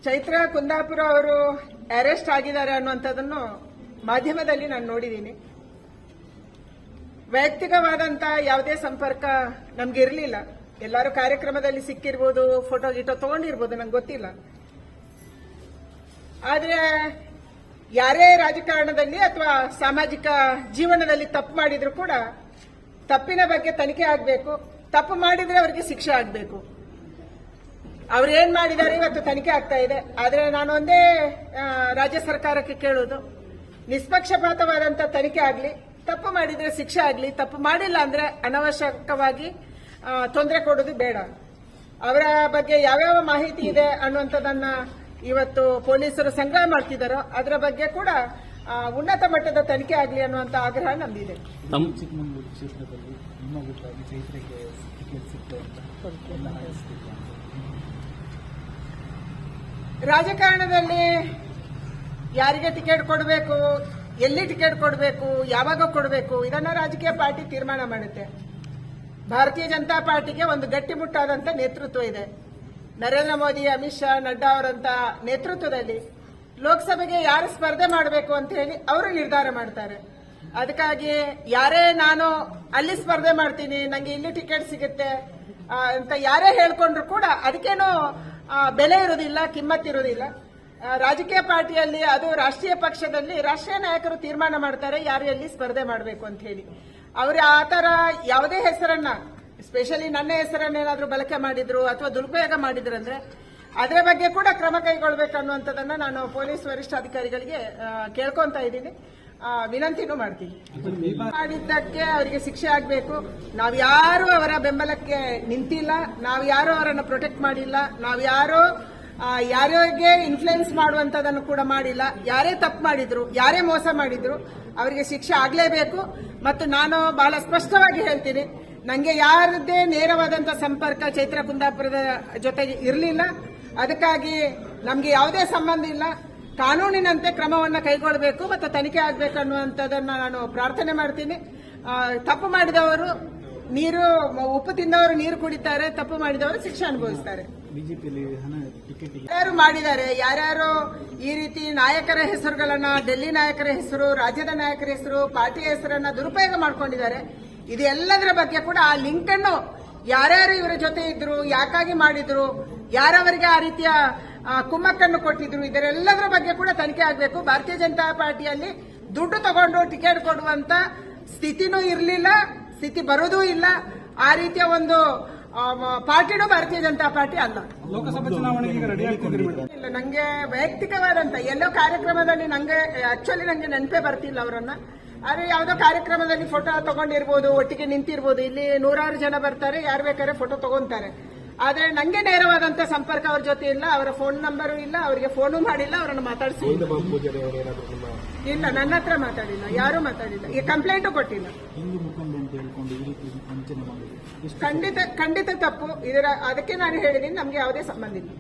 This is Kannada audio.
ಚೈತ್ರ ಕುಂದಾಪುರ ಅವರು ಅರೆಸ್ಟ್ ಆಗಿದ್ದಾರೆ ಅನ್ನುವಂಥದ್ದನ್ನು ಮಾಧ್ಯಮದಲ್ಲಿ ನಾನು ನೋಡಿದ್ದೀನಿ. ವೈಯಕ್ತಿಕವಾದಂತ ಯಾವುದೇ ಸಂಪರ್ಕ ನಮ್ಗೆ ಇರಲಿಲ್ಲ. ಎಲ್ಲರೂ ಕಾರ್ಯಕ್ರಮದಲ್ಲಿ ಸಿಕ್ಕಿರ್ಬೋದು, ಫೋಟೋ ಗೀಟೋ ತಗೊಂಡಿರ್ಬೋದು, ನಂಗೆ ಗೊತ್ತಿಲ್ಲ. ಆದ್ರೆ ಯಾರೇ ರಾಜಕಾರಣದಲ್ಲಿ ಅಥವಾ ಸಾಮಾಜಿಕ ಜೀವನದಲ್ಲಿ ತಪ್ಪು ಮಾಡಿದ್ರು ಕೂಡ ತಪ್ಪಿನ ಬಗ್ಗೆ ತನಿಖೆ ಆಗಬೇಕು. ತಪ್ಪು ಮಾಡಿದ್ರೆ ಅವರಿಗೆ ಶಿಕ್ಷೆ ಆಗಬೇಕು. ಅವ್ರೇನ್ ಮಾಡಿದ್ದಾರೆ ಇವತ್ತು ತನಿಖೆ ಆಗ್ತಾ ಇದೆ. ಆದ್ರೆ ನಾನು ಒಂದೇ ರಾಜ್ಯ ಸರ್ಕಾರಕ್ಕೆ ಕೇಳೋದು, ನಿಷ್ಪಕ್ಷಪಾತವಾದಂತ ತನಿಖೆ ಆಗಲಿ, ತಪ್ಪು ಮಾಡಿದ್ರೆ ಶಿಕ್ಷೆ ಆಗಲಿ, ತಪ್ಪು ಮಾಡಿಲ್ಲ ಅಂದ್ರೆ ಅನವಶ್ಯಕವಾಗಿ ತೊಂದರೆ ಕೊಡೋದು ಬೇಡ. ಅವರ ಬಗ್ಗೆ ಯಾವ್ಯಾವ ಮಾಹಿತಿ ಇದೆ ಅನ್ನುವಂಥದ್ದನ್ನ ಇವತ್ತು ಪೊಲೀಸರು ಸಂಗ್ರಹ ಮಾಡ್ತಿದ್ದಾರೋ ಅದರ ಬಗ್ಗೆ ಕೂಡ ಉನ್ನತ ಮಟ್ಟದ ತನಿಖೆ ಆಗಲಿ ಅನ್ನುವಂತ ಆಗ್ರಹ ನಮ್ದಿದೆ. ಚಿಕ್ಕಮಗಳೂರು ಕ್ಷೇತ್ರದಲ್ಲಿ ಚೈತ್ರಕ್ಕೆ ಟಿಕೆಟ್ ಸಿಗ್ತದೆ ಅಂತ ರಾಜಕಾರಣದಲ್ಲಿ ಯಾರಿಗೆ ಟಿಕೆಟ್ ಕೊಡಬೇಕು, ಎಲ್ಲಿ ಟಿಕೆಟ್ ಕೊಡಬೇಕು, ಯಾವಾಗ ಕೊಡಬೇಕು, ಇದನ್ನ ರಾಜಕೀಯ ಪಾರ್ಟಿ ತೀರ್ಮಾನ ಮಾಡುತ್ತೆ. ಭಾರತೀಯ ಜನತಾ ಪಾರ್ಟಿಗೆ ಒಂದು ಗಟ್ಟಿಮುಟ್ಟಾದಂತ ನೇತೃತ್ವ ಇದೆ. ನರೇಂದ್ರ ಮೋದಿ, ಅಮಿತ್ ಶಾ, ನಡ್ಡಾ ಅವರಂತ ನೇತೃತ್ವದಲ್ಲಿ ಲೋಕಸಭೆಗೆ ಯಾರು ಸ್ಪರ್ಧೆ ಮಾಡಬೇಕು ಅಂತ ಹೇಳಿ ಅವರು ನಿರ್ಧಾರ ಮಾಡ್ತಾರೆ. ಅದಕ್ಕಾಗಿ ಯಾರೇ ನಾನು ಅಲ್ಲಿ ಸ್ಪರ್ಧೆ ಮಾಡ್ತೀನಿ, ನಂಗೆ ಇಲ್ಲಿ ಟಿಕೆಟ್ ಸಿಗುತ್ತೆ ಅಂತ ಯಾರೇ ಹೇಳ್ಕೊಂಡ್ರು ಕೂಡ ಅದಕ್ಕೇನೋ ಬೆಲೆ ಇರೋದಿಲ್ಲ, ಕಿಮ್ಮತ್ತಿರೋದಿಲ್ಲ. ರಾಜಕೀಯ ಪಾರ್ಟಿಯಲ್ಲಿ, ಅದು ರಾಷ್ಟ್ರೀಯ ಪಕ್ಷದಲ್ಲಿ ರಾಷ್ಟ್ರೀಯ ನಾಯಕರು ತೀರ್ಮಾನ ಮಾಡ್ತಾರೆ ಯಾರು ಎಲ್ಲಿ ಸ್ಪರ್ಧೆ ಮಾಡಬೇಕು ಅಂತ ಹೇಳಿ. ಅವರು ಆ ತರ ಯಾವುದೇ ಹೆಸರನ್ನ, ಸ್ಪೆಷಲಿ ನನ್ನ ಹೆಸರನ್ನೇನಾದ್ರೂ ಬಳಕೆ ಮಾಡಿದ್ರು ಅಥವಾ ದುರುಪಯೋಗ ಮಾಡಿದ್ರಂದ್ರೆ ಅದರ ಬಗ್ಗೆ ಕೂಡ ಕ್ರಮ ಕೈಗೊಳ್ಳಬೇಕು ಅನ್ನುವಂಥದ್ದನ್ನ ನಾನು ಪೊಲೀಸ್ ವರಿಷ್ಠಾಧಿಕಾರಿಗಳಿಗೆ ಕೇಳ್ಕೊಂತ ಇದ್ದೀನಿ, ವಿನಂತಿನೂ ಮಾಡ್ತೀನಿ. ಮಾಡಿದ್ದಕ್ಕೆ ಅವರಿಗೆ ಶಿಕ್ಷೆ ಆಗಬೇಕು. ನಾವು ಯಾರು ಅವರ ಬೆಂಬಲಕ್ಕೆ ನಿಂತಿಲ್ಲ, ನಾವು ಯಾರು ಅವರನ್ನು ಪ್ರೊಟೆಕ್ಟ್ ಮಾಡಿಲ್ಲ, ನಾವು ಯಾರು ಯಾರಿಗೆ ಇನ್ಫ್ಲುಯೆನ್ಸ್ ಮಾಡುವಂತದನ್ನು ಕೂಡ ಮಾಡಿಲ್ಲ. ಯಾರೇ ತಪ್ಪು ಮಾಡಿದ್ರು, ಯಾರೇ ಮೋಸ ಮಾಡಿದ್ರು ಅವರಿಗೆ ಶಿಕ್ಷೆ ಆಗಲೇಬೇಕು. ಮತ್ತು ನಾನು ಬಹಳ ಸ್ಪಷ್ಟವಾಗಿ ಹೇಳ್ತೀನಿ, ನನಗೆ ಯಾರದ್ದೇ ನೇರವಾದಂತ ಸಂಪರ್ಕ ಚೈತ್ರ ಕುಂದಾಪುರದ ಜೊತೆಗೆ ಇರಲಿಲ್ಲ. ಅದಕ್ಕಾಗಿ ನಮಗೆ ಯಾವುದೇ ಸಂಬಂಧ ಇಲ್ಲ. ಕಾನೂನಿನಂತೆ ಕ್ರಮವನ್ನು ಕೈಗೊಳ್ಳಬೇಕು ಮತ್ತು ತನಿಖೆ ಆಗಬೇಕು ಅನ್ನುವಂಥದ್ದನ್ನ ನಾನು ಪ್ರಾರ್ಥನೆ ಮಾಡ್ತೀನಿ. ತಪ್ಪು ಮಾಡಿದವರು ಉಪ್ಪು ತಿಂದವರು ನೀರು ಕುಡಿತಾರೆ, ತಪ್ಪು ಮಾಡಿದವರು ಶಿಕ್ಷೆ ಅನುಭವಿಸ್ತಾರೆ. ಯಾರು ಮಾಡಿದ್ದಾರೆ, ಯಾರ್ಯಾರು ಈ ರೀತಿ ನಾಯಕರ ಹೆಸರುಗಳನ್ನ, ಡೆಲ್ಲಿ ನಾಯಕರ ಹೆಸರು, ರಾಜ್ಯದ ನಾಯಕರ ಹೆಸರು, ಪಾರ್ಟಿಯ ಹೆಸರನ್ನ ದುರುಪಯೋಗ ಮಾಡ್ಕೊಂಡಿದ್ದಾರೆ. ಇದೆಲ್ಲದರ ಬಗ್ಗೆ ಕೂಡ ಆ ಲಿಂಕ್ ಅನ್ನು ಯಾರ್ಯಾರು ಇವರ ಜೊತೆ ಇದ್ರು, ಯಾಕಾಗಿ ಮಾಡಿದ್ರು, ಯಾರವರಿಗೆ ಆ ರೀತಿಯ ಕುಮ್ಮಕ್ಕನ್ನು ಕೊಟ್ಟಿದ್ರು, ಇದರೆಲ್ಲದರ ಬಗ್ಗೆ ಕೂಡ ತನಿಖೆ ಆಗಬೇಕು. ಭಾರತೀಯ ಜನತಾ ಪಾರ್ಟಿಯಲ್ಲಿ ದುಡ್ಡು ತಗೊಂಡು ಟಿಕೆಟ್ ಕೊಡುವಂತ ಸ್ಥಿತಿನೂ ಇರಲಿಲ್ಲ, ಸ್ಥಿತಿ ಬರೋದೂ ಇಲ್ಲ. ಆ ರೀತಿಯ ಒಂದು ಪಾರ್ಟಿನೂ ಭಾರತೀಯ ಜನತಾ ಪಾರ್ಟಿ ಅಲ್ಲ. ಲೋಕಸಭಾ ಚುನಾವಣೆಗೆ ಇಲ್ಲ, ನಂಗೆ ವೈಯಕ್ತಿಕವಾದಂತ ಎಲ್ಲೋ ಕಾರ್ಯಕ್ರಮದಲ್ಲಿ ನಂಗೆ ನೆನಪೇ ಬರ್ತಿಲ್ಲ ಅವರನ್ನ. ಆದ್ರೆ ಯಾವುದೋ ಕಾರ್ಯಕ್ರಮದಲ್ಲಿ ಫೋಟೋ ತಗೊಂಡಿರ್ಬೋದು, ಒಟ್ಟಿಗೆ ನಿಂತಿರ್ಬೋದು. ಇಲ್ಲಿ ನೂರಾರು ಜನ ಬರ್ತಾರೆ, ಯಾರು ಬೇಕಾದ್ರೆ ಫೋಟೋ ತಗೊಂತಾರೆ. ಆದ್ರೆ ನಂಗೆ ನೇರವಾದಂತ ಸಂಪರ್ಕ ಅವ್ರ ಜೊತೆ ಇಲ್ಲ, ಅವರ ಫೋನ್ ನಂಬರು ಇಲ್ಲ, ಅವರಿಗೆ ಫೋನು ಮಾಡಿಲ್ಲ, ಅವರನ್ನು ಮಾತಾಡಿಸಿ ಇಲ್ಲ, ನನ್ನ ಹತ್ರ ಮಾತಾಡಿಲ್ಲ, ಯಾರು ಮಾತಾಡಿಲ್ಲ, ಈ ಕಂಪ್ಲೇಂಟು ಕೊಟ್ಟಿಲ್ಲ. ಖಂಡಿತ ತಪ್ಪು. ಅದಕ್ಕೆ ನಾನು ಹೇಳಿದ್ದೀನಿ, ನಮ್ಗೆ ಯಾವುದೇ ಸಂಬಂಧ ಇಲ್ಲ.